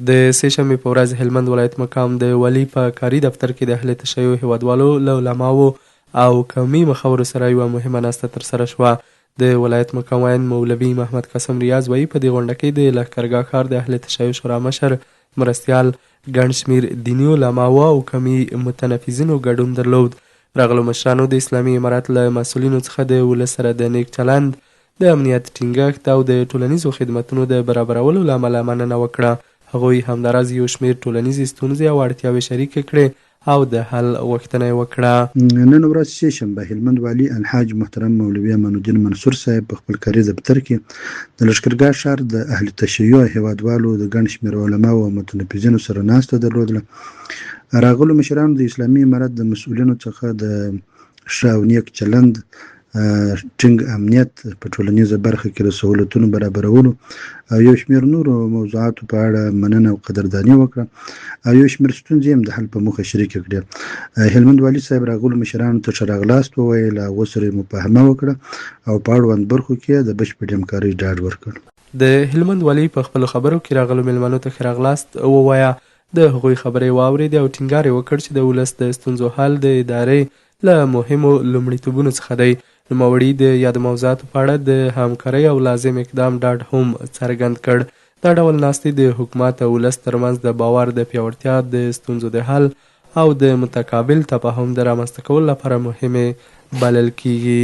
د سې شنبې په ورځ هلمند ولایت مقام د والي په کاري دفتر کې د اهل تشیع هیوادوالو له علماوو او قومي مخورو سره یوه مهمه ناسته ترسره شوه. د ولایت مقام ویاند مولوي محمد قاسم ریاض وایي په دې غونډه کې د لښکرګاه ښار د اهل تشیع شورا مشر مرستیال ګڼ شمېر دیني علماوو او قومي متنفذینو ګډون درلود. راغلو مشرانو د اسلامي امارت له مسؤلینو څخه د ولس سره د نیک چلند، د امنیت ټینګښت او د ټولنیزو خدمتونو د برابرولو له امله مننه وکړه. هغوی همداراز یو شمېر ټولنیزې ستونزې او اړتیاوې شریکې کړې او د حل غوښتنه یې وکړه. نن ورځ سې شنبه هلمند والي الحاج محترم مولوي امان الدین منصور صاحب په خپل کاري دفتر کې د لښکرګاه ښار د اهل تشیع هیوادوالو د ګڼ شمېر علماو او متنفذینو سره ناسته درلودله. راغلو مشرانو د اسلامي امارت د مسؤلینو څخه د ښه او نیک چلند، ټینګ امنیت، په ټولنیزه برخه کې د سهولتونو برابرولو او یو شمېر نورو موضوعاتو په اړه مننه او قدرداني وکړه او یو شمېر ستونزې هم د حل په موخه شریکې کړې. هلمند والي صاحب راغلو مشرانو ته ښه راغلاست وویل، هغو سره یې مفاهمه وکړه او په اړوند برخو کې د بشپړې همکارۍ ډاډ ورکړ. د هلمند والي په خپلو خبرو کې راغلو میلمنو ته ښه راغلاست ووایه، د هغوی خبرې واورېدې او ټینګار یې وکړ چې د ولس د ستونزو حل د ادارې له مهمو لومړیتوبونو څخه دی. نوموړي د یاد موضوعاتو په اړه د همکارۍ او لازم اقدام ډاډ هم څرګند کړ. دا ډول ناستې د حکومت او ولس ترمنځ د باور د پیاوړتیا، د ستونزو د حل او د متقابل تفاهم د رامنځته کولو لپاره مهمې بلل کیږي.